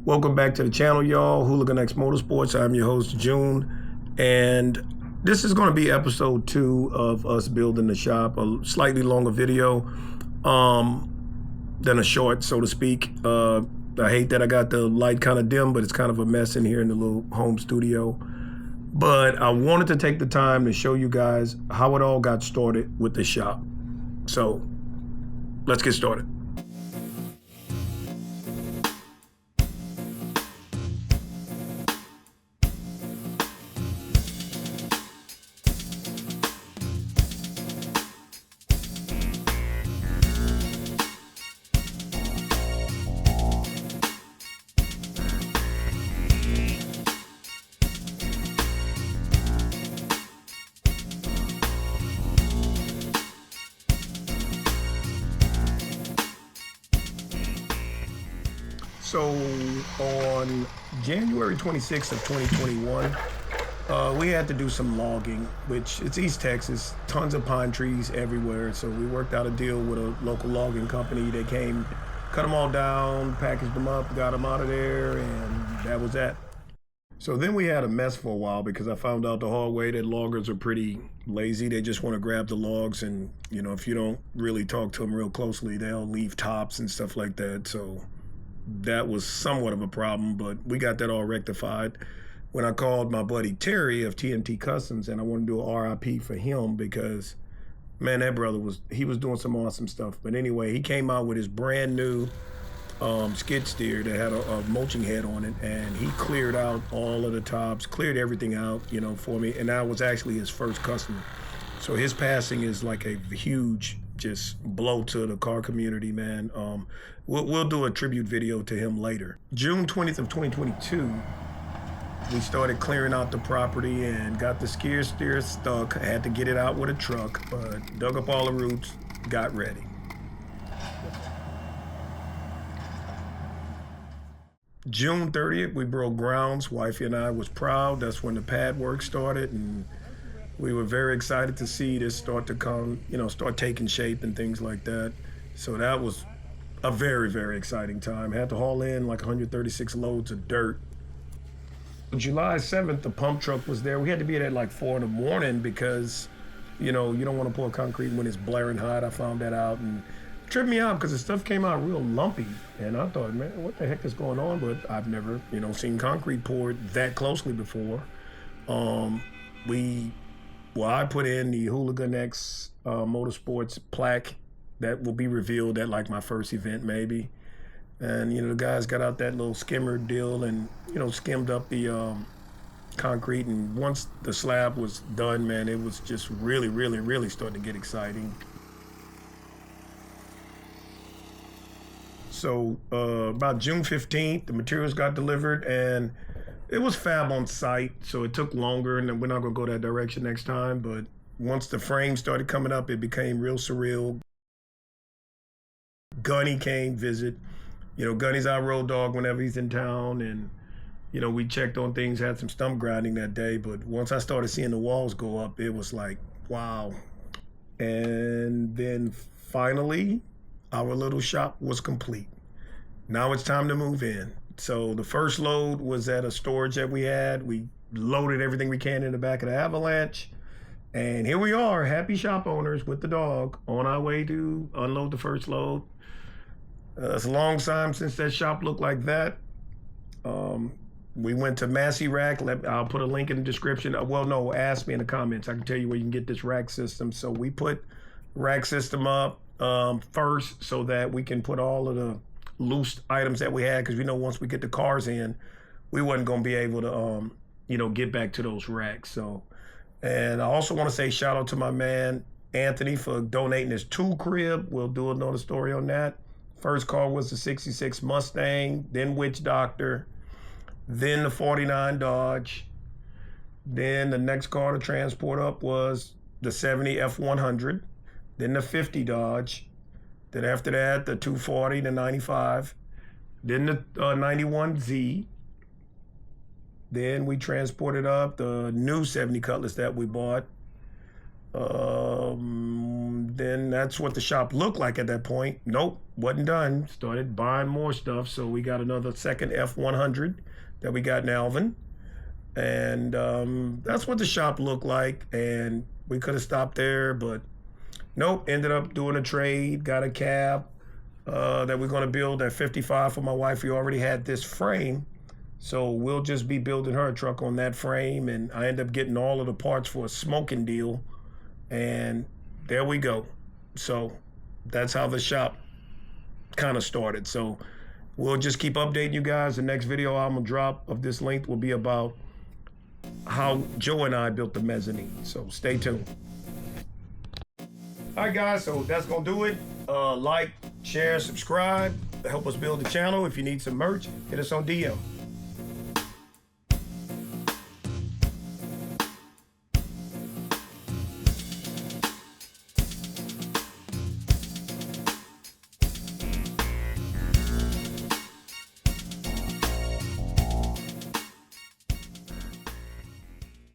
Welcome back to the channel, y'all. Hooligan X Motorsports. I'm your host, June, and this is going to be episode 2 of us building the shop. A slightly longer video than a short, so to speak. I hate that I got the light kind of dim, but it's kind of a mess in here in the little home studio. But I wanted to take the time to show you guys how it all got started with the shop. So let's get started. So on January 26th of 2021, we had to do some logging, which it's East Texas, tons of pine trees everywhere. So we worked out a deal with a local logging company. They came, cut them all down, packaged them up, got them out of there, and that was that. So then we had a mess for a while because I found out the hard way that loggers are pretty lazy. They just want to grab the logs and, you know, if you don't really talk to them real closely, they'll leave tops and stuff like that. So that was somewhat of a problem, but we got that all rectified when I called my buddy Terry of TMT Customs, and I wanted to do a RIP for him because, man, that brother was doing some awesome stuff. But anyway, he came out with his brand new skid steer that had a mulching head on it, and he cleared out all of the tops, cleared everything out, you know, for me. And that was actually his first customer. So his passing is like a huge just blow to the car community, man. We'll do a tribute video to him later. June 20th of 2022, we started clearing out the property and got the skid steer stuck. I had to get it out with a truck, but dug up all the roots, got ready. June 30th, we broke grounds. Wifey and I was proud. That's when the pad work started, and we were very excited to see this start to come, you know, start taking shape and things like that. So that was a very, very exciting time. Had to haul in like 136 loads of dirt. July 7th, the pump truck was there. We had to be there at like 4 in the morning because, you know, you don't want to pour concrete when it's blaring hot. I found that out and it tripped me out because the stuff came out real lumpy. And I thought, man, what the heck is going on? But I've never, you know, seen concrete poured that closely before. I put in the Hooligan X Motorsports plaque that will be revealed at like my first event maybe. And, you know, the guys got out that little skimmer deal and, you know, skimmed up the concrete. And once the slab was done, man, it was just really, really, really starting to get exciting. So about June 15th, the materials got delivered and it was fab on site, so it took longer, and we're not gonna go that direction next time, but once the frame started coming up, it became real surreal. Gunny came visit. You know, Gunny's our road dog whenever he's in town, and, you know, we checked on things, had some stump grinding that day, but once I started seeing the walls go up, it was like, wow. And then finally, our little shop was complete. Now it's time to move in. So the first load was at a storage that we had. We loaded everything we can in the back of the Avalanche. And here we are, happy shop owners with the dog on our way to unload the first load. It's a long time since that shop looked like that. We went to Massey Rack. I'll put a link in the description. Well, no, ask me in the comments. I can tell you where you can get this rack system. So we put rack system up first so that we can put all of the loose items that we had, because we know once we get the cars in, we wasn't going to be able to, you know, get back to those racks. So, and I also want to say shout out to my man Anthony for donating his tool crib. We'll do another story on that. First car was the 66 Mustang, then Witch Doctor, then the 49 Dodge. Then the next car to transport up was the 70 F100, then the 50 Dodge. Then after that, the 240, the 95, then the 91Z. Then we transported up the new 70 Cutlass that we bought. Then then that's what the shop looked like at that point. Nope, wasn't done. Started buying more stuff. So we got another second F100 that we got in Alvin. And that's what the shop looked like. And we could have stopped there, but nope, ended up doing a trade, got a cab that we're going to build at 55 for my wife. We already had this frame, so we'll just be building her a truck on that frame. And I end up getting all of the parts for a smoking deal. And there we go. So that's how the shop kind of started. So we'll just keep updating you guys. The next video I'm going to drop of this length will be about how Joe and I built the mezzanine. So stay tuned. All right, guys, so that's going to do it. Like, share, subscribe to help us build the channel. If you need some merch, hit us on DM.